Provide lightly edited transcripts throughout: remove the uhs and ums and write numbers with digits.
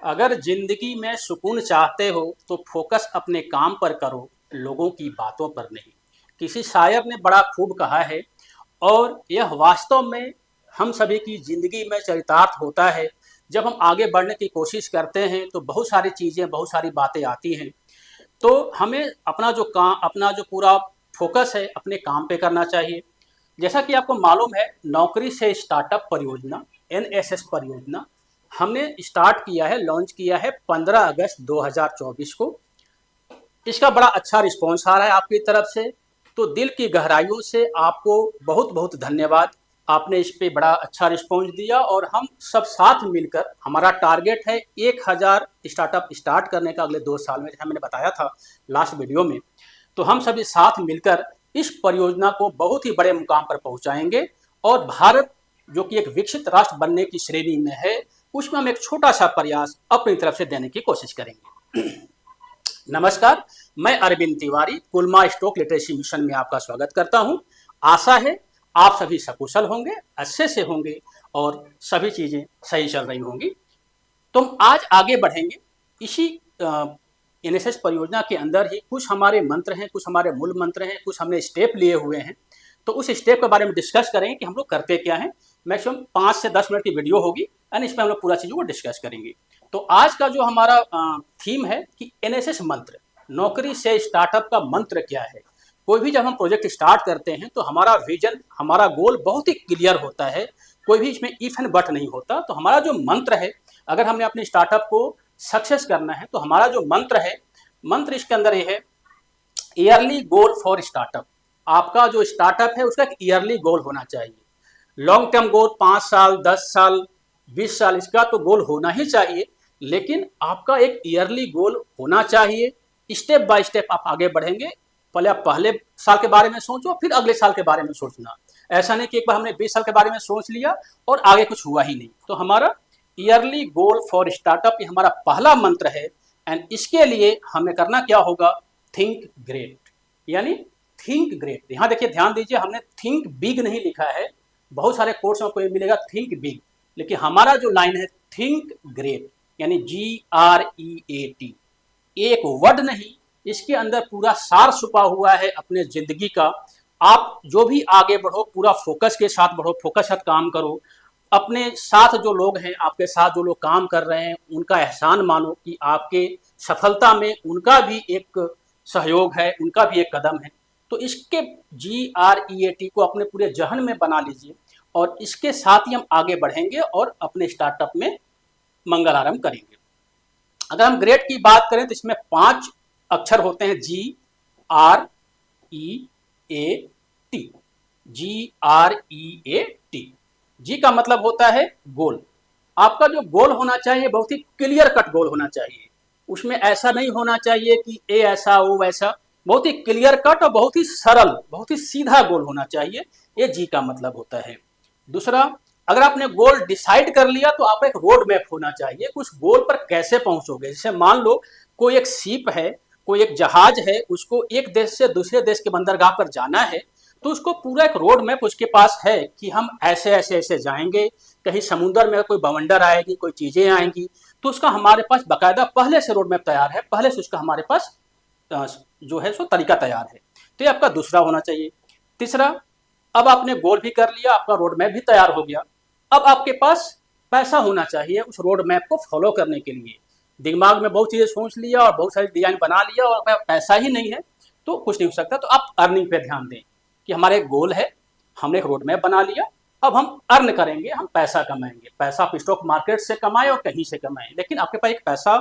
अगर जिंदगी में सुकून चाहते हो तो फोकस अपने काम पर करो, लोगों की बातों पर नहीं। किसी शायर ने बड़ा खूब कहा है और यह वास्तव में हम सभी की जिंदगी में चरितार्थ होता है। जब हम आगे बढ़ने की कोशिश करते हैं तो बहुत सारी चीज़ें, बहुत सारी बातें आती हैं। तो हमें अपना जो पूरा फोकस है अपने काम पे करना चाहिए। जैसा कि आपको मालूम है, नौकरी से स्टार्टअप परियोजना, एनएसएस परियोजना हमने स्टार्ट किया है, लॉन्च किया है 15 अगस्त 2024 को। इसका बड़ा अच्छा रिस्पॉन्स आ रहा है आपकी तरफ से। तो दिल की गहराइयों से आपको बहुत बहुत धन्यवाद। आपने इस पे बड़ा अच्छा रिस्पॉन्स दिया और हम सब साथ मिलकर, हमारा टारगेट है 1000 स्टार्टअप स्टार्ट करने का अगले 2 साल में, जैसा मैंने बताया था लास्ट वीडियो में। तो हम सभी साथ मिलकर इस परियोजना को बहुत ही बड़े मुकाम पर पहुंचाएंगे और भारत जो कि एक विकसित राष्ट्र बनने की श्रेणी में है, उसमें हम एक छोटा सा प्रयास अपनी तरफ से देने की कोशिश करेंगे। नमस्कार, मैं अरविंद तिवारी कुलमा स्टॉक लिटरेसी मिशन में आपका स्वागत करता हूं। आशा है आप सभी सकुशल होंगे, अच्छे से होंगे और सभी चीज़ें सही चल रही होंगी। तो हम आज आगे बढ़ेंगे इसी एनएसएस परियोजना के अंदर ही। कुछ हमारे मंत्र हैं, कुछ हमारे मूल मंत्र हैं, कुछ हमने स्टेप लिए हुए हैं। तो उस स्टेप के बारे में डिस्कस करेंगे कि हम लोग करते क्या हैं। मैक्सिमम 5 से 10 मिनट की वीडियो होगी एंड इसमें हम लोग पूरा चीज़ों को डिस्कस करेंगे। तो आज का जो हमारा थीम है कि एनएसएस मंत्र, नौकरी से स्टार्टअप का मंत्र क्या है। कोई भी जब हम प्रोजेक्ट स्टार्ट करते हैं तो हमारा विजन, हमारा गोल बहुत ही क्लियर होता है। कोई भी इसमें इफ एंड बट नहीं होता। तो हमारा जो मंत्र है, अगर हमने अपने स्टार्टअप को सक्सेस करना है तो हमारा जो मंत्र है, मंत्र इसके अंदर ये है, ईयरली गोल फॉर स्टार्टअप। आपका जो स्टार्टअप है उसका एक ईयरली गोल होना चाहिए। लॉन्ग टर्म गोल 5 साल, 10 साल, 20 साल, इसका तो गोल होना ही चाहिए। लेकिन आपका एक ईयरली गोल होना चाहिए। स्टेप बाय स्टेप आप आगे बढ़ेंगे। पहले आप पहले साल के बारे में सोचो, फिर अगले साल के बारे में सोचना। ऐसा नहीं कि एक बार हमने 20 साल के बारे में सोच लिया और आगे कुछ हुआ ही नहीं। तो हमारा ईयरली गोल फॉर स्टार्टअप ये हमारा पहला मंत्र है। एंड इसके लिए हमें करना क्या होगा, थिंक ग्रेट। यानी थिंक ग्रेट। यहाँ देखिए, ध्यान दीजिए, हमने थिंक बिग नहीं लिखा है। बहुत सारे कोर्स में आपको मिलेगा थिंक बिग, लेकिन हमारा जो लाइन है थिंक ग्रेट, यानी GREAT। एक वर्ड नहीं, इसके अंदर पूरा सार छुपा हुआ है अपने जिंदगी का। आप जो भी आगे बढ़ो, पूरा फोकस के साथ बढ़ो, फोकस के साथ काम करो। अपने साथ जो लोग हैं, आपके साथ जो लोग काम कर रहे हैं, उनका एहसान मानो कि आपके सफलता में उनका भी एक सहयोग है, उनका भी एक कदम है। तो इसके GREAT को अपने पूरे जहन में बना लीजिए और इसके साथ ही हम आगे बढ़ेंगे और अपने स्टार्टअप में मंगल आरंभ करेंगे। अगर हम ग्रेट की बात करें तो इसमें 5 अक्षर होते हैं, GREAT। GREAT। जी का मतलब होता है गोल। आपका जो गोल होना चाहिए बहुत ही क्लियर कट गोल होना चाहिए। उसमें ऐसा नहीं होना चाहिए कि ए ऐसा वो वैसा। बहुत ही क्लियर कट और बहुत ही सरल, बहुत ही सीधा गोल होना चाहिए। ये जी का मतलब होता है। दूसरा, अगर आपने गोल डिसाइड कर लिया तो आपका एक रोड मैप होना चाहिए। उस गोल पर कैसे पहुंचोगे। जैसे मान लो कोई एक शिप है, कोई एक जहाज है, उसको एक देश से दूसरे देश के बंदरगाह पर जाना है। तो उसको पूरा एक रोड मैप उसके पास है कि हम ऐसे ऐसे ऐसे जाएंगे। कहीं समुद्र में कोई बवंडर आएगी, कोई चीजें आएंगी, तो उसका हमारे पास बाकायदा पहले से रोड मैप तैयार है, पहले से उसका हमारे पास जो है सो तरीका तैयार है। तो ये आपका दूसरा होना चाहिए। तीसरा, अब आपने गोल भी कर लिया, आपका रोड मैप भी तैयार हो गया। अब आपके पास पैसा होना चाहिए उस रोड मैप को फॉलो करने के लिए। दिमाग में बहुत चीज़ें सोच लिया और बहुत सारी डिजाइन बना लिया और पैसा ही नहीं है तो कुछ नहीं हो सकता। तो आप अर्निंग पे ध्यान दें कि हमारे एक गोल है, हमने एक रोड मैप बना लिया, अब हम अर्न करेंगे, हम पैसा कमाएंगे। पैसा आप स्टॉक मार्केट से कमाएं और कहीं से कमाएं, लेकिन आपके पास एक पैसा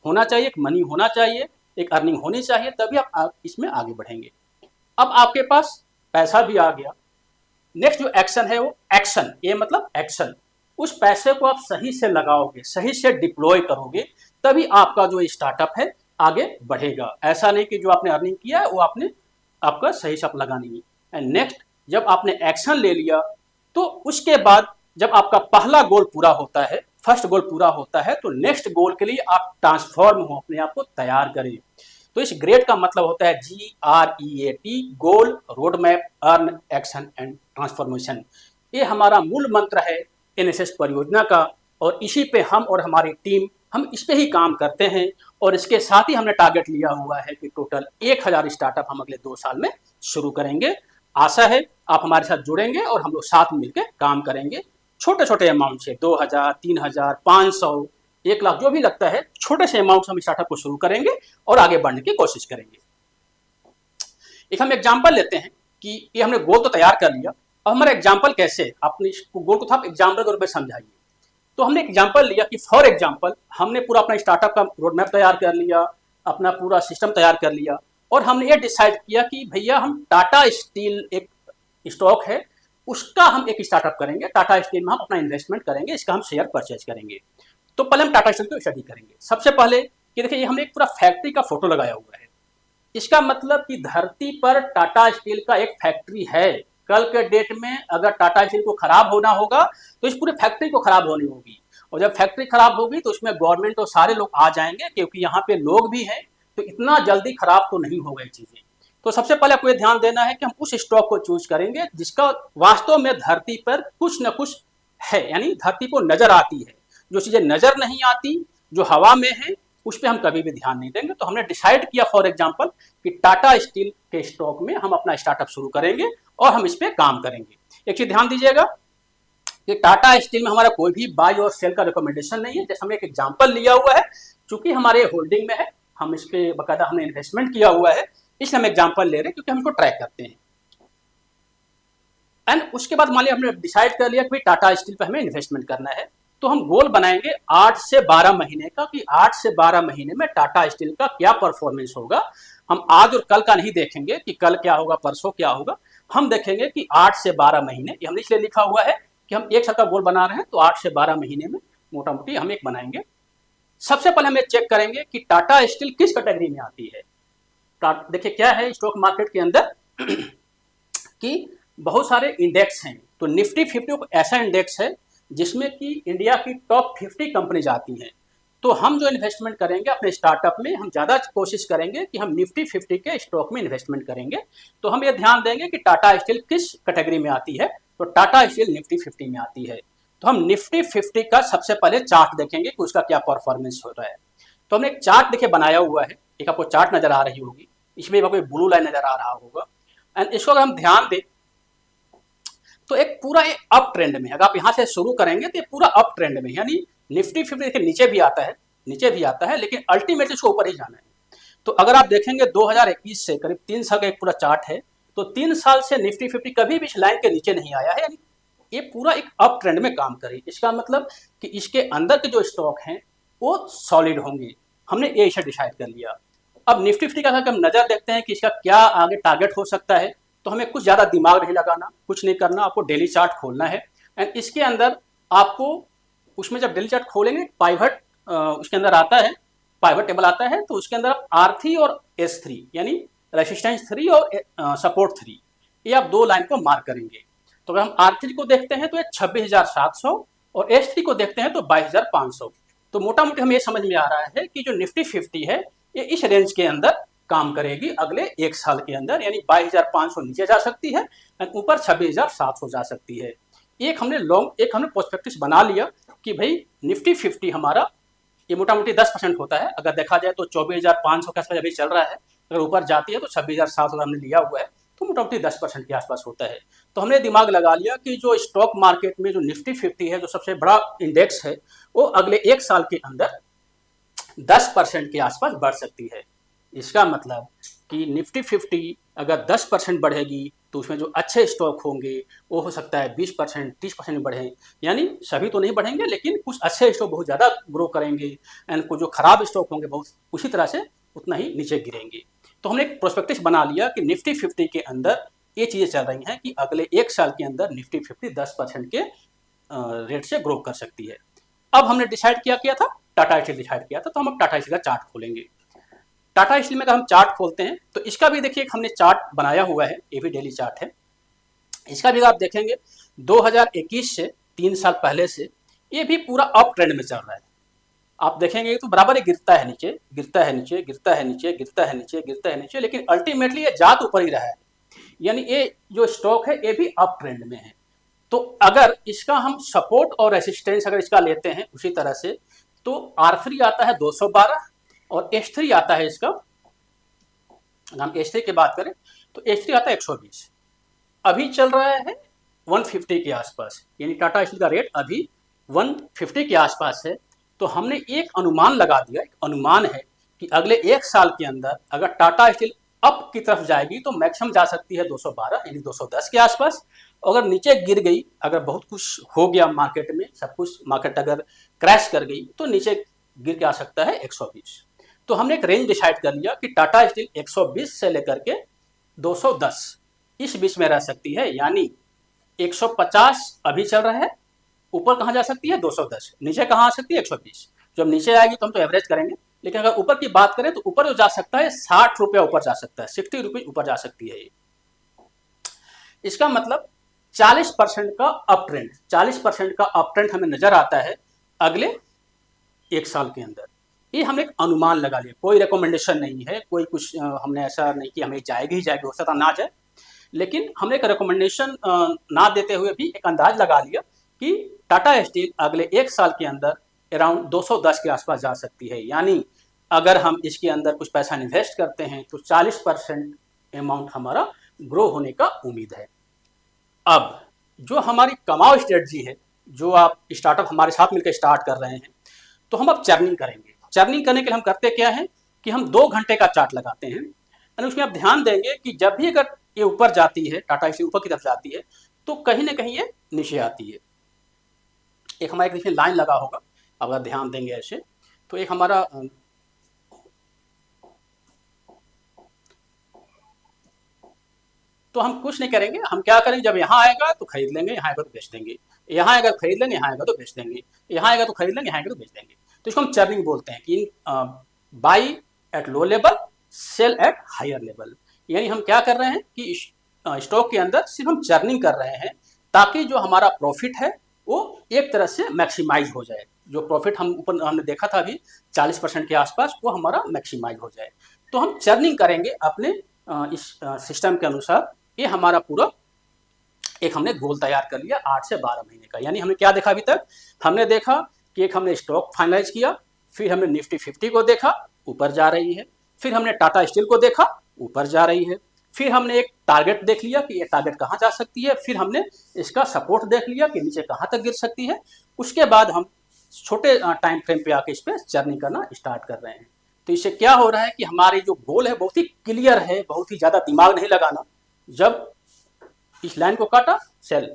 होना चाहिए, एक मनी होना चाहिए, एक अर्निंग होनी चाहिए, तभी आप इसमें आगे बढ़ेंगे। अब आपके पास पैसा भी आ गया। नेक्स्ट जो एक्शन है वो एक्शन, ये मतलब एक्शन। उस पैसे को आप सही से लगाओगे, सही से डिप्लॉय करोगे, तभी आपका जो स्टार्टअप है आगे बढ़ेगा। ऐसा नहीं कि जो आपने अर्निंग किया है वो आपने आपका सही से आप लगा नहीं। एंड नेक्स्ट, जब आपने एक्शन ले लिया तो उसके बाद जब आपका पहला गोल पूरा होता है, फर्स्ट गोल पूरा होता है, तो नेक्स्ट गोल के लिए आप ट्रांसफॉर्म हो, अपने आप को तैयार करें। तो इस ग्रेड का मतलब होता है GREAT, goal, road map, earn, action and transformation. ये हमारा मूल मंत्र है एनएसएस परियोजना का और इसी पे हम और हमारी टीम हम इस पे ही काम करते हैं और इसके साथ ही हमने टारगेट लिया हुआ है कि टोटल 1000 स्टार्टअप हम अगले 2 साल में शुरू करेंगे। आशा है आप हमारे साथ जुड़ेंगे और हम लोग साथ मिलकर काम करेंगे। छोटे-छोटे अमाउंट से 2000, 3000, 500, 1 लाख जो भी लगता है, छोटे से अमाउंट से हम स्टार्टअप को शुरू करेंगे और आगे बढ़ने की कोशिश करेंगे। एक हम एग्जाम्पल लेते हैं कि ये हमने गोल तो तैयार कर लिया, अब हमारा एग्जाम्पल कैसे, अपने गोल को आप एग्जाम्पल के रूप में समझाइए। तो हमने एग्जाम्पल लिया कि फॉर एग्जाम्पल हमने पूरा अपना स्टार्टअप का रोड मैप तैयार कर लिया, अपना पूरा सिस्टम तैयार कर लिया और हमने ये डिसाइड किया कि भैया हम टाटा स्टील एक स्टॉक है, उसका हम एक स्टार्टअप करेंगे, टाटा स्टील में हम अपना इन्वेस्टमेंट करेंगे, इसका हम शेयर परचेज करेंगे। तो पहले हम टाटा स्टील को स्टडी करेंगे। सबसे पहले ये देखिए, ये हमने एक पूरा फैक्ट्री का फोटो लगाया हुआ है। इसका मतलब कि धरती पर टाटा स्टील का एक फैक्ट्री है। कल के डेट में अगर टाटा स्टील को खराब होना होगा तो इस पूरी फैक्ट्री को खराब होनी होगी, और जब फैक्ट्री खराब होगी तो उसमें गवर्नमेंट और सारे लोग आ जाएंगे, क्योंकि यहाँ पे लोग भी हैं, तो इतना जल्दी खराब तो नहीं होगा चीजें। तो सबसे पहले आपको ये ध्यान देना है कि हम उस स्टॉक को चूज करेंगे जिसका वास्तव में धरती पर कुछ न कुछ है, यानी धरती को नजर आती है। जो चीजें नजर नहीं आती, जो हवा में है, उस पर हम कभी भी ध्यान नहीं देंगे। तो हमने डिसाइड किया फॉर एग्जांपल कि टाटा स्टील के स्टॉक में हम अपना स्टार्टअप शुरू करेंगे और हम इस पे काम करेंगे। एक चीज ध्यान दीजिएगा कि टाटा स्टील में हमारा कोई भी बाय और सेल का रिकमेंडेशन नहीं है, जैसे हमने एक एग्जांपल लिया हुआ है, चूंकि हमारे होल्डिंग में है, हम इस पे बकायदा हमने इन्वेस्टमेंट किया हुआ है, इसलिए हम एग्जांपल ले रहे हैं क्योंकि हम इसको ट्रैक करते हैं। एंड उसके बाद मान लिया हमने डिसाइड कर लिया कि टाटा स्टील पे हमें इन्वेस्टमेंट करना है, तो हम गोल बनाएंगे 8 से 12 महीने का कि 8 से 12 महीने में टाटा स्टील का क्या परफॉर्मेंस होगा। हम आज और कल का नहीं देखेंगे कि कल क्या होगा, परसों क्या होगा, हम देखेंगे कि 8 से 12 महीने, ये हमने इसलिए लिखा हुआ है कि हम 1 साल का गोल बना रहे हैं, तो 8 से 12 महीने में मोटा मोटी हम एक बनाएंगे। सबसे पहले हम चेक करेंगे कि टाटा स्टील किस कैटेगरी में आती है। देखिए क्या है स्टॉक मार्केट के अंदर कि बहुत सारे इंडेक्स हैं, तो निफ्टी 50 ऐसा इंडेक्स है जिसमें कि इंडिया की टॉप 50 कंपनीज आती हैं। तो हम जो इन्वेस्टमेंट करेंगे अपने स्टार्टअप में, हम ज़्यादा कोशिश करेंगे कि हम निफ्टी 50 के स्टॉक में इन्वेस्टमेंट करेंगे। तो हम ये ध्यान देंगे कि टाटा स्टील किस कैटेगरी में आती है, तो टाटा स्टील निफ्टी 50 में आती है। तो हम निफ्टी 50 का सबसे पहले चार्ट देखेंगे कि उसका क्या परफॉर्मेंस हो रहा है। तो हमने एक चार्ट देखिए बनाया हुआ है, एक आपको चार्ट नजर आ रही होगी, इसमें आपको ब्लू लाइन नजर आ रहा होगा। एंड इसको अगर हम ध्यान दें तो एक पूरा एक अप ट्रेंड में, अगर आप यहाँ से शुरू करेंगे तो ये पूरा अप ट्रेंड में, यानी निफ्टी 50 के नीचे भी आता है, नीचे भी आता है, लेकिन अल्टीमेटली इसको ऊपर ही जाना है। तो अगर आप देखेंगे 2021 से करीब 3 साल का एक पूरा चार्ट है, तो 3 साल से निफ्टी 50 कभी भी इस लाइन के नीचे नहीं आया है, यानी ये पूरा एक अप ट्रेंड में काम करे। इसका मतलब कि इसके अंदर के जो स्टॉक हैं वो सॉलिड होंगे, हमने ये इसे डिसाइड कर लिया। अब निफ्टी 50 का अगर हम नजर देखते हैं कि इसका क्या आगे टारगेट हो सकता है, तो हमें कुछ ज़्यादा दिमाग नहीं लगाना, कुछ नहीं करना, आपको डेली चार्ट खोलना है। एंड इसके अंदर आपको, उसमें जब डेली चार्ट खोलेंगे पाइवट उसके अंदर आता है, पाइवट टेबल आता है, तो उसके अंदर आप R3 और S3 यानी रेसिस्टेंस 3 और सपोर्ट 3, ये आप 2 लाइन को मार्क करेंगे। तो अगर हम R3 को देखते हैं तो ये 26,700 और S3 को देखते हैं तो 22,500। तो मोटा मोटी हमें ये समझ में आ रहा है कि जो निफ्टी 50 है ये इस रेंज के अंदर काम करेगी अगले 1 साल के अंदर, यानी 22,500 नीचे जा सकती है और ऊपर 26,700 जा सकती है। एक हमने प्रोस्पेक्टस बना लिया कि भाई निफ्टी 50 हमारा ये मोटा मोटी 10% होता है। अगर देखा जाए तो 24,500 के आसपास अभी चल रहा है, अगर ऊपर जाती है तो 26,700 हमने लिया हुआ है, तो मोटा मोटी 10% के आसपास होता है। तो हमने दिमाग लगा लिया कि जो स्टॉक मार्केट में जो निफ्टी 50 है, जो सबसे बड़ा इंडेक्स है, वो अगले 1 साल के अंदर 10% के आसपास बढ़ सकती है। इसका मतलब कि निफ्टी 50 अगर 10% बढ़ेगी तो उसमें जो अच्छे स्टॉक होंगे वो हो सकता है 20%, 30% बढ़े, यानी सभी तो नहीं बढ़ेंगे लेकिन कुछ अच्छे स्टॉक बहुत ज़्यादा ग्रो करेंगे एंड कुछ जो खराब स्टॉक होंगे बहुत उसी तरह से उतना ही नीचे गिरेंगे। तो हमने एक प्रोस्पेक्टस बना लिया कि निफ्टी 50 के अंदर ये चीज़ें चल रही हैं कि अगले 1 साल के अंदर निफ्टी 50 10% के रेट से ग्रो कर सकती है। अब हमने डिसाइड किया था, टाटा स्टील डिसाइड किया था, तो हम अब टाटा स्टील का चार्ट खोलेंगे। टाटा स्टील में अगर हम चार्ट खोलते हैं तो इसका भी देखिए हमने चार्ट बनाया हुआ है, ये भी डेली चार्ट है। इसका भी आप देखेंगे 2021 से 3 साल पहले से ये भी पूरा अप ट्रेंड में चल रहा है। आप देखेंगे तो बराबर ही गिरता है नीचे, गिरता है नीचे, गिरता है नीचे, गिरता है नीचे, गिरता है नीचे, लेकिन अल्टीमेटली ये जात ऊपर ही रहा है, यानी ये जो स्टॉक है ये भी अप ट्रेंड में है। तो अगर इसका हम सपोर्ट और रेसिस्टेंस अगर इसका लेते हैं उसी तरह से, तो R3 आता है 212 और H3 आता है इसका, अगर हम H3 की बात करें तो H3 आता है 120। अभी चल रहा है 150 के आसपास, यानी टाटा स्टील का रेट अभी 150 के आसपास है। तो हमने एक अनुमान लगा दिया, एक अनुमान है कि अगले एक साल के अंदर अगर टाटा स्टील अप की तरफ जाएगी तो मैक्सिमम जा सकती है 212 यानी 210 के आसपास। अगर नीचे गिर गई, अगर बहुत कुछ हो गया मार्केट में, सब कुछ मार्केट अगर क्रैश कर गई तो नीचे गिर के आ सकता है 120। तो हमने एक रेंज डिसाइड कर लिया कि टाटा स्टील 120 से लेकर के 210 इस बीच में रह सकती है, यानी 150 अभी चल रहा है, ऊपर कहाँ जा सकती है 210, नीचे कहाँ आ सकती है 120। जब नीचे आएगी तो हम तो एवरेज करेंगे, लेकिन अगर ऊपर की बात करें तो ऊपर जो जा सकता है 60 रुपया ऊपर जा सकता है, 60 रुपीज ऊपर जा सकती है। इसका मतलब 40% का अप ट्रेंड, 40% का अप ट्रेंड हमें नजर आता है अगले एक साल के अंदर। ये हमने एक अनुमान लगा लिया, कोई रिकमेंडेशन नहीं है, कोई कुछ हमने ऐसा नहीं कि हमें जाएगी ही जाएगी, हो सकता ना जाए, लेकिन हमने एक रिकमेंडेशन ना देते हुए भी एक अंदाज लगा लिया कि टाटा स्टील अगले एक साल के अंदर अराउंड 210 के आसपास जा सकती है। यानी अगर हम इसके अंदर कुछ पैसा इन्वेस्ट करते हैं तो 40% अमाउंट हमारा ग्रो होने का उम्मीद है। अब जो हमारी कमाओ स्ट्रेटजी है, जो आप स्टार्टअप हमारे साथ मिलकर स्टार्ट कर रहे हैं, तो हम अब चर्निंग करेंगे। चर्निंग करने के लिए हम करते क्या है कि हम 2 घंटे का चार्ट लगाते हैं, यानी उसमें आप ध्यान देंगे कि जब भी अगर ये ऊपर जाती है, टाटा स्टील ऊपर की तरफ जाती है, तो कहीं ना कहीं ये नीचे आती है। एक हमारा एक देखिए लाइन लगा होगा, अगर ध्यान देंगे ऐसे, तो एक हमारा तो हम कुछ नहीं करेंगे, हम क्या करेंगे, जब यहाँ आएगा तो खरीद लेंगे, यहाँ आएगा तो बेच देंगे, यहाँ आएगा तो खरीद लेंगे, यहाँ आएगा तो बेच देंगे, यहाँ आएगा तो खरीद लेंगे, यहाँ आएगा तो बेच देंगे। तो इसको हम चर्निंग बोलते हैं कि buy at low level, sell at higher level. यानी हम क्या कर रहे हैं कि स्टॉक के अंदर सिर्फ हम चर्निंग कर रहे हैं ताकि जो हमारा प्रॉफिट है वो एक तरह से मैक्सिमाइज हो जाए। जो प्रॉफिट हम ऊपर हमने देखा था अभी 40% के आसपास, वो हमारा मैक्सिमाइज हो जाए। तो हम चर्निंग करेंगे अपने इस सिस्टम के अनुसार। ये हमारा पूरा एक हमने गोल तैयार कर लिया 8 से 12 महीने का। यानी हमने क्या देखा अभी तक, हमने देखा कि एक हमने स्टॉक फाइनलाइज किया, फिर हमने निफ्टी 50 को देखा ऊपर जा रही है, फिर हमने टाटा स्टील को देखा ऊपर जा रही है, फिर हमने एक टारगेट देख लिया कि ये टारगेट कहाँ जा सकती है, फिर हमने इसका सपोर्ट देख लिया कि नीचे कहाँ तक गिर सकती है। उसके बाद हम छोटे टाइम फ्रेम पे आके इस पर जर्नी करना स्टार्ट कर रहे हैं। तो इससे क्या हो रहा है कि हमारी जो गोल है बहुत ही क्लियर है, बहुत ही ज़्यादा दिमाग नहीं लगाना। जब इस लाइन को काटा सेल,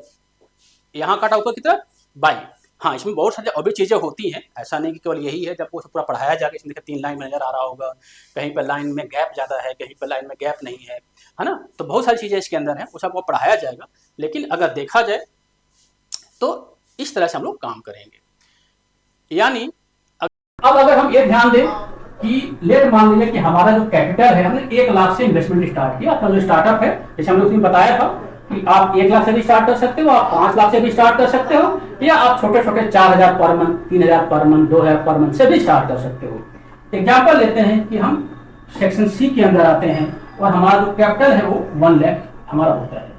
यहाँ काटा ऊपर की तरफ बाई। हाँ, इसमें बहुत सारी और भी चीज़ें होती हैं, ऐसा नहीं कि केवल यही है। जब वो पूरा पढ़ाया जाएगा, इसमें देखिए 3 लाइन में नज़र आ रहा होगा, कहीं पर लाइन में गैप ज़्यादा है, कहीं पर लाइन में गैप नहीं है ना। तो बहुत सारी चीज़ें इसके अंदर हैं, वो सब वो पढ़ाया जाएगा। लेकिन अगर देखा जाए तो इस तरह से हम लोग काम करेंगे। यानी अब अगर हम ये ध्यान दें कि लेट मान लीजिए कि हमारा जो कैपिटल है, हमने 1 लाख से इन्वेस्टमेंट स्टार्ट किया। अपना जो स्टार्टअप है, जैसे हमने उसमें बताया था कि आप 1 लाख से भी स्टार्ट कर सकते हो, आप 5 लाख से भी स्टार्ट कर सकते हो, या आप छोटे छोटे 4000 per month, 3000 per month, 2000 per month से भी स्टार्ट कर सकते हो। एग्जाम्पल लेते हैं कि हम सेक्शन सी के अंदर आते हैं और हमारा जो कैपिटल है वो 1 लाख हमारा होता है।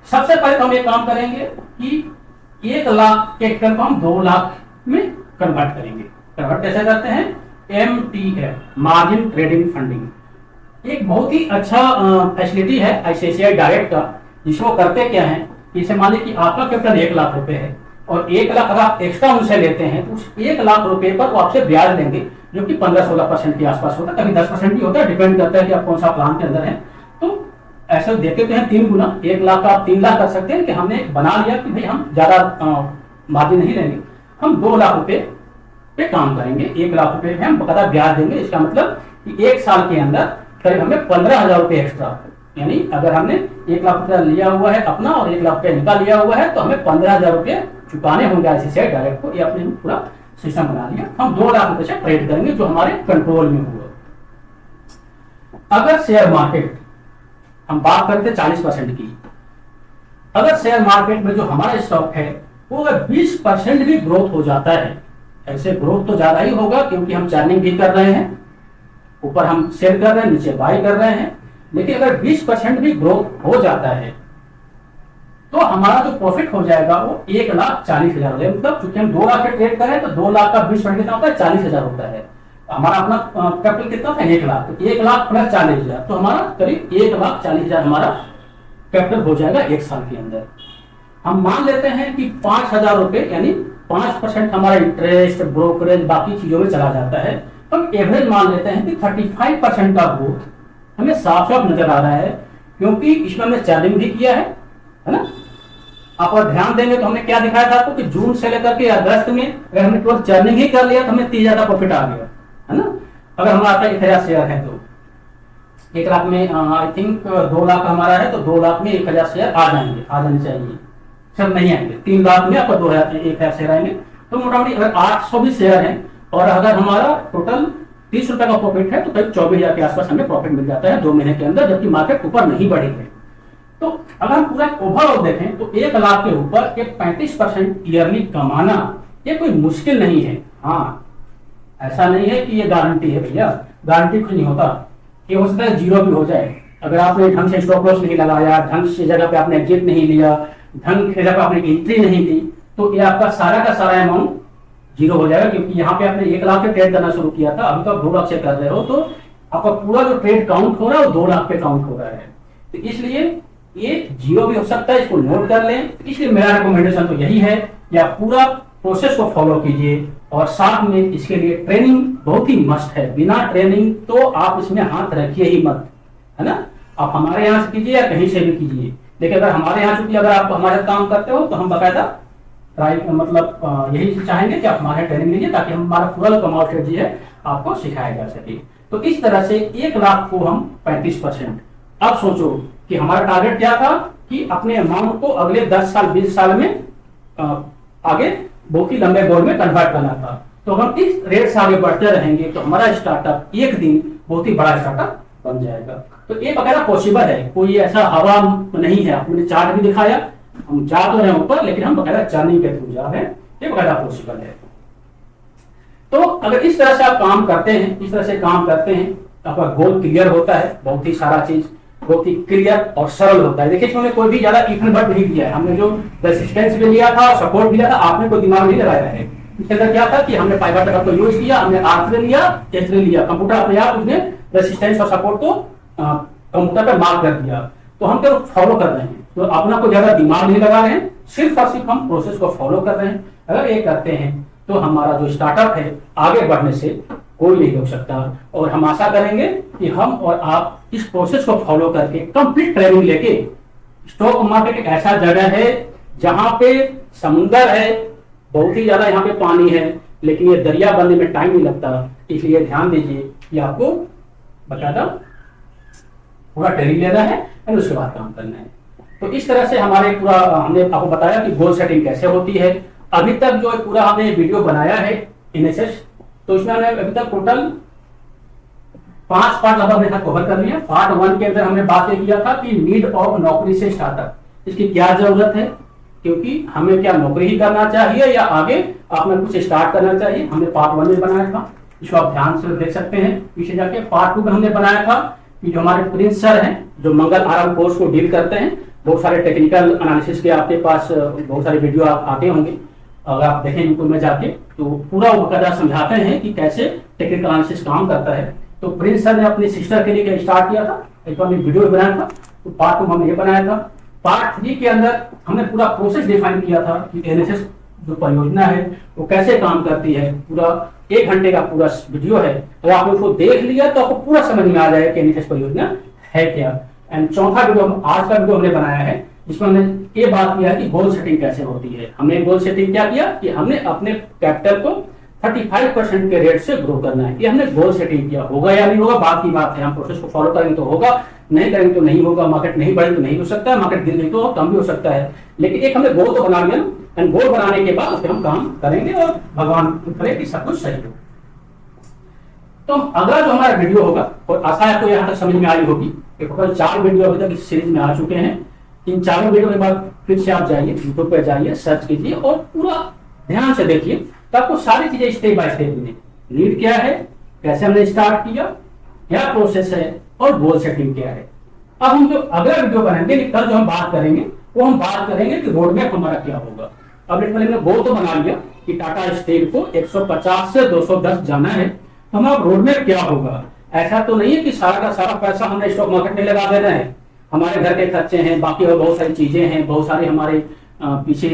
सबसे पहले हम ये काम करेंगे कि 1 लाख कैपिटल को हम 2 लाख में कन्वर्ट करेंगे। कन्वर्ट कैसे करते हैं, MTF मार्जिन ट्रेडिंग फंडिंग एक बहुत ही अच्छा फैसिलिटी है ICICI डायरेक्ट का, जिसको करते क्या है, जैसे मान लीजिए कि आपका कैपिटल 1 लाख रुपए है और 1 लाख अगर आप एक्स्ट्रा उनसे लेते हैं तो उस 1 लाख रुपए पर वो आपसे ब्याज लेंगे, जो कि 15-16% के आसपास होता है, कभी 10% भी होता है, डिपेंड करता है कि आप कौन सा प्लान के अंदर है। तो ऐसे देते तो हैं 3 गुना, 1 लाख का आप 3 लाख कर सकते हैं कि हमने बना लिया कि भाई हम ज्यादा मार्जिन नहीं लेंगे, हम 2 लाख रुपए पे काम करेंगे, 1 लाख रुपए में हम बकायदा ब्याज देंगे। इसका मतलब कि 1 साल के अंदर करीब हमें 15,000 रुपए एक्स्ट्रा, यानी अगर हमने 1 लाख रुपया लिया हुआ है अपना और 1 लाख रुपया निकाल लिया हुआ है तो हमें 15,000 रुपये चुकाने होंगे ICICI डायरेक्ट को। ये अपने पूरा सिस्टम बना लिया। हम 2 लाख रुपए से ट्रेड करेंगे जो हमारे कंट्रोल में हुआ। अगर शेयर मार्केट, हम बात करते 40% की, अगर शेयर मार्केट में जो हमारा स्टॉक है वो अगर 20% भी ग्रोथ हो जाता है, ऐसे ग्रोथ तो ज्यादा ही होगा क्योंकि हम चर्निंग भी कर रहे हैं, ऊपर हम सेल कर रहे हैं, नीचे बाई कर रहे हैं, लेकिन अगर 20% भी ग्रोथ हो जाता है तो हमारा जो प्रॉफिट हो जाएगा वो 1,40,000 हो जाएगा। मतलब चूंकि हम 2 लाख के ट्रेड करें तो 2 लाख का 20% कितना होता है, 40,000 होता है। हमारा अपना कैपिटल कितना था, 1 लाख, तो 1 लाख प्लस 40,000, तो हमारा करीब 1,40,000 हमारा कैपिटल हो जाएगा 1 साल के अंदर। हम मान लेते हैं कि 5,000 रुपए यानी 5% हमारा इंटरेस्ट, ब्रोकरेज, बाकी चीजों में चला जाता है। हम एवरेज मान लेते हैं कि 35% का ग्रोथ हमें साफ साफ नजर आ रहा है, क्योंकि इसमें हमने चैलेंज भी किया है ना। आप अगर ध्यान देंगे तो हमने क्या दिखाया था आपको कि जून से लेकर के अगस्त में अगर हमने केवल चर्निंग ही कर लिया तो हमें 30,000 का प्रॉफिट आ गया, है ना। अगर हमारा 1,000 शेयर है तो 1 लाख में आई थिंक 2 लाख हमारा है, तो 2 लाख में 1,000 शेयर आ जाएंगे, आ जाने चाहिए। सब नहीं आएंगे, 3 लाख में आपको 1,000 शेयर आएंगे। तो मोटामोटी अगर 800 भी शेयर है और अगर हमारा टोटल 30 रुपए का प्रॉफिट है तो करीब 24,000 के आसपास हमें प्रॉफिट मिल जाता है 2 महीने के अंदर, जबकि मार्केट ऊपर नहीं बढ़ी है। तो अगर हम पूरा ओवरऑल देखें तो 1 लाख के ऊपर एक 35% ईयरली कमाना ये कोई मुश्किल नहीं है। हाँ, ऐसा नहीं है कि ये गारंटी है भैया, गारंटी कुछ नहीं होता। ये हो सकता है जीरो भी हो जाए। अगर आपने ढंग से स्टॉप लॉस नहीं लगाया, ढंग से जगह पे आपने एग्जिट नहीं लिया, ढंग की जगह पे आपने एंट्री नहीं ली, तो ये आपका सारा का सारा अमाउंट जीरो हो जाएगा। क्योंकि यहाँ पे आपने 1 लाख पे ट्रेड करना शुरू किया था, अभी तो आप 2 लाख से कर रहे हो, तो आपका पूरा जो ट्रेड काउंट हो रहा है वो 2 लाख पे काउंट हो रहा है। तो इसलिए ये जीरो भी हो सकता है, इसको नोट कर लें। इसलिए मेरा रिकमेंडेशन तो यही है कि आप पूरा प्रोसेस को फॉलो कीजिए और साथ में इसके लिए ट्रेनिंग बहुत ही मस्ट है। बिना ट्रेनिंग तो आप इसमें हाथ रखिए ही मत, है ना। आप हमारे यहाँ से कीजिए या कहीं से भी कीजिए, लेकिन अगर हमारे यहाँ चूंकि अगर आप हमारे काम करते हो तो हम बाकायदा मतलब यही चाहेंगे कि आप हमारे ट्रेनिंग लीजिए, ताकि हम हमारा पूरा जो कमाल स्ट्रेटजी है आपको सिखाया जा सके। तो इस तरह से 1 लाख को हम 35%। अब सोचो कि हमारा टारगेट क्या था कि अपने अमाउंट को अगले 10 साल 20 साल में आगे बहुत ही लंबे दौर में कन्वर्ट करना था। तो हम इस रेट से आगे बढ़ते रहेंगे तो हमारा स्टार्टअप एक दिन बहुत ही बड़ा स्टार्टअप बन जाएगा। तो ये वगैरह पॉसिबल है, कोई ऐसा हवा नहीं है। आपने चार्ट भी दिखाया, हम जा तो रहे ऊपर, लेकिन हम वगैरह चर्निंग के थ्रू जा रहे हैं, ये वगैरह पॉसिबल है। तो अगर इस तरह से आप काम करते हैं, इस तरह से काम करते हैं, आपका गोल क्लियर होता है, बहुत ही सारा चीज बहुत ही क्लियर और सरल होता है। देखिए इसमें कोई भी ज्यादा इफन बट नहीं दिया है, हमने जो रेसिस्टेंस भी लिया था और सपोर्ट भी लिया था, आपने कोई दिमाग नहीं लगाया है। इसके अंदर क्या था कि हमने फाइबर टकर को यूज किया, हमने R3 लिया, S3 लिया, कंप्यूटर अपने आप उसने रेसिस्टेंस और सपोर्ट को कंप्यूटर पे मार्क कर दिया। तो हम केवल फॉलो कर रहे हैं, तो अपना कोई ज्यादा दिमाग नहीं लगा रहे हैं, सिर्फ और सिर्फ हम प्रोसेस को फॉलो कर रहे हैं। अगर ये करते हैं तो हमारा जो स्टार्टअप है आगे बढ़ने से कोई नहीं रोक सकता। और हम आशा करेंगे कि हम और आप इस प्रोसेस को फॉलो करके कंप्लीट ट्रेनिंग लेके, स्टॉक मार्केट एक ऐसा जगह है जहां पे समुंदर है, बहुत ही ज्यादा यहाँ पे पानी है, लेकिन ये दरिया बनने में टाइम नहीं लगता। इसलिए ध्यान दीजिए कि आपको बताता पूरा ट्रेनिंग लेना है और उसके बाद काम करना है। तो इस तरह से हमारे पूरा हमने आपको बताया कि गोल सेटिंग कैसे होती है। अभी तक जो पूरा हमने वीडियो बनाया है इनएसएस, तो इसमें हमने अभी तक टोटल 5 पार्ट हमने कवर कर लिया। पार्ट 1 के अंदर हमने बात किया था कि नीड ऑफ नौकरी से स्टार्टअप, इसकी क्या जरूरत है, क्योंकि हमें क्या नौकरी ही करना चाहिए या आगे आपने कुछ स्टार्ट करना चाहिए। हमने पार्ट 1 में बनाया था, इसको आप ध्यान से देख सकते हैं पीछे जाके। पार्ट 2 में हमने बनाया था कि जो हमारे प्रिंस सर हैं जो मंगल आराम कोर्स को डील करते हैं, बहुत सारे टेक्निकल एनालिसिस के आपके पास बहुत सारे वीडियो आप आते होंगे, अगर आप देखें यूट्यूब में जाके तो पूरा वो बकायदा समझाते हैं कि कैसे टेक्निकल एनालिसिस काम करता है। तो प्रिंस सर ने अपनी सिस्टर के लिए स्टार्ट किया था, एक बार वीडियो बनाया था, तो पार्ट 2 हमने ये बनाया था। पार्ट 3 के अंदर हमने पूरा प्रोसेस डिफाइन किया था कि एनएसएस जो परियोजना है वो कैसे काम करती है। पूरा 1 घंटे का पूरा वीडियो है, अगर आपने उसको देख लिया तो आपको पूरा समझ में आ जाएगा कि एनएसएस परियोजना है क्या। एंड चौथा वीडियो आज का वीडियो हमने बनाया है, इसमें हमने ये बात किया है कि गोल सेटिंग कैसे होती है। हमने गोल सेटिंग क्या किया कि हमने अपने कैपिटल को 35% के रेट से ग्रो करना है। ये हमने गोल सेटिंग किया, होगा या नहीं होगा बात की बात है। हम प्रोसेस को फॉलो करेंगे तो होगा, नहीं करेंगे तो नहीं होगा। मार्केट नहीं बढ़े तो नहीं हो सकता है, मार्केट गिर गई तो कम भी हो सकता है, लेकिन एक हमने गोल तो बना लिया। एंड गोल बनाने के बाद उस पर हम काम करेंगे और भगवान करे कि सब कुछ सही हो। तो अगला जो हमारा वीडियो होगा, और आशा है आपको यहाँ तक समझ में आई होगी, 4 वीडियो अभी तक इस सीरीज में आ चुके हैं। इन 4 वीडियो के बाद फिर से आप जाइए यूट्यूब पे, जाइए सर्च कीजिए और पूरा ध्यान से देखिए, तो आपको सारी चीजें स्टेप बाय स्टेप मिलेंगी। नीड क्या है, कैसे हमने स्टार्ट किया, क्या प्रोसेस है और गोल सेटिंग क्या है। अब हम जो अगला वीडियो बनाएंगे, कल जो हम बात करेंगे वो हम बात करेंगे कि रोड मैप हमारा क्या होगा। अब मैंने गोल तो बना लिया कि टाटा स्टील को 150 से 210 जाना है, तो हमारा रोड मैप क्या होगा। ऐसा तो नहीं है कि सारा का सारा पैसा हमने स्टॉक मार्केट में लगा देना है। हमारे घर के खर्चे हैं, बाकी और बहुत सारी चीजें हैं, बहुत सारे हमारे पीछे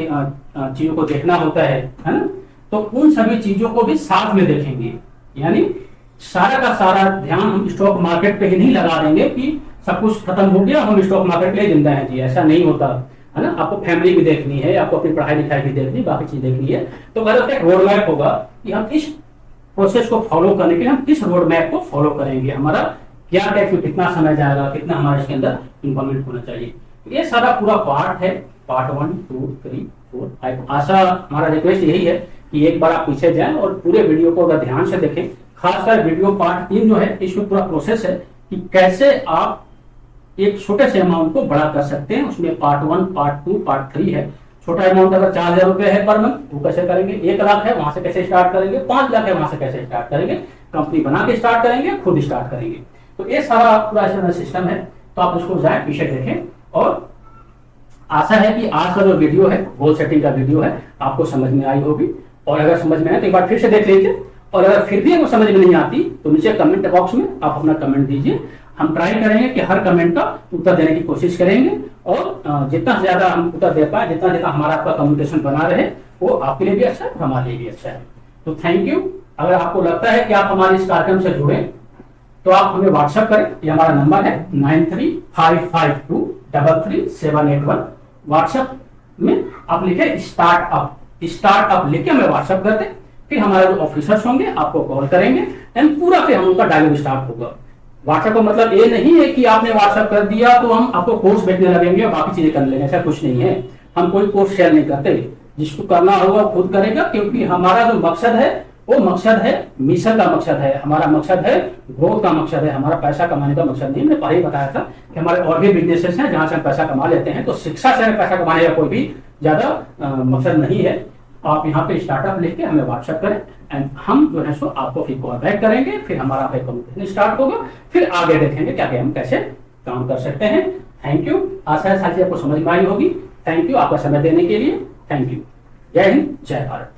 चीजों को देखना होता है ना। तो उन सभी चीजों को भी साथ में देखेंगे, यानी सारा का सारा ध्यान हम स्टॉक मार्केट पे ही नहीं लगा देंगे कि सब कुछ खत्म हो गया हम स्टॉक मार्केट के लिए जिंदा हैं जी, ऐसा नहीं होता है ना। आपको फैमिली भी देखनी है, आपको अपनी पढ़ाई लिखाई भी देखनी है, बाकी चीज देखनी है। तो अगर एक रोड मैप होगा कि हम इस प्रोसेस को फॉलो करने के लिए हम किस रोड मैप को फॉलो करेंगे, हमारा क्या टैक्स में कितना समय जाएगा, कितना हमारे इसके अंदर इन्वॉल्वमेंट होना चाहिए। ये सारा पूरा पार्ट है, पार्ट 1 2 3 4 5। आशा हमारा रिक्वेस्ट यही है कि एक बार आप पीछे जाएं और पूरे वीडियो को अगर ध्यान से देखें। खासकर वीडियो पार्ट 3 जो है, इसमें पूरा प्रोसेस है कि कैसे आप एक छोटे से अमाउंट को बड़ा कर सकते हैं। उसमें पार्ट 1 पार्ट 2 पार्ट 3 है। छोटा अमाउंट अगर 4000 रुपए है पर मंथ, वो कैसे करेंगे, 1 लाख है वहां से कैसे स्टार्ट करेंगे, 5 लाख है वहां से कैसे स्टार्ट करेंगे, कंपनी बना के स्टार्ट करेंगे, खुद स्टार्ट करेंगे। तो ये सारा पूरा सिस्टम है। तो आप उसको जाए पीछे देखें। और आशा है कि आज का जो वीडियो है, गोल सेटिंग का वीडियो है, आपको समझ में आई होगी। और अगर समझ में आए तो एक बार फिर से देख लीजिए। और अगर फिर भी आपको समझ में नहीं आती तो नीचे कमेंट बॉक्स में आप अपना कमेंट दीजिए। हम ट्राई करेंगे कि हर कमेंट का उत्तर देने की कोशिश करेंगे। और जितना ज्यादा हम उत्तर दे पाए, जितना जितना हमारा आपका कम्युनिकेशन बना रहे, वो आपके लिए भी अच्छा है, हमारे लिए भी अच्छा है। तो थैंक यू। अगर आपको लगता है कि आप हमारे इस कार्यक्रम से जुड़े तो आप हमें व्हाट्सएप करें। ये हमारा नंबर है 9355233781। व्हाट्सएप में आप लिखे स्टार्टअप लिख के हमें व्हाट्सएप कर दें। फिर हमारे जो ऑफिसर्स होंगे आपको कॉल करेंगे एंड पूरा फिर हम उनका डायलॉग स्टार्ट होगा। व्हाट्सएप का मतलब ये नहीं है कि आपने व्हाट्सएप कर दिया तो हम आपको कोर्स बेचने लगेंगे और बाकी चीजें कर लेंगे, ऐसा कुछ नहीं है। हम कोई कोर्स शेयर नहीं करते, जिसको करना होगा खुद करेगा। क्योंकि हमारा जो मकसद है वो मकसद है, मिशन का मकसद है, हमारा मकसद है ग्रोथ का मकसद है, हमारा पैसा कमाने का मकसद नहीं। मैंने पहले ही बताया था कि हमारे और भी बिजनेसेस हैं जहां से हम पैसा कमा लेते हैं। तो शिक्षा से हमें पैसा कमाने का कोई भी ज्यादा मकसद नहीं है। आप यहाँ पे स्टार्टअप लेके हमें व्हाट्सएप करें एंड हम जो है सो आपको फिर कॉल बैक करेंगे। फिर हमारा कम्युनिकेशन स्टार्ट होगा, फिर आगे देखेंगे क्या हम कैसे काम कर सकते हैं। Thank you. आशा है सारी चीज आपको समझ में आई होगी। थैंक यू आपका समय देने के लिए। Thank you. जय हिंद, जय भारत।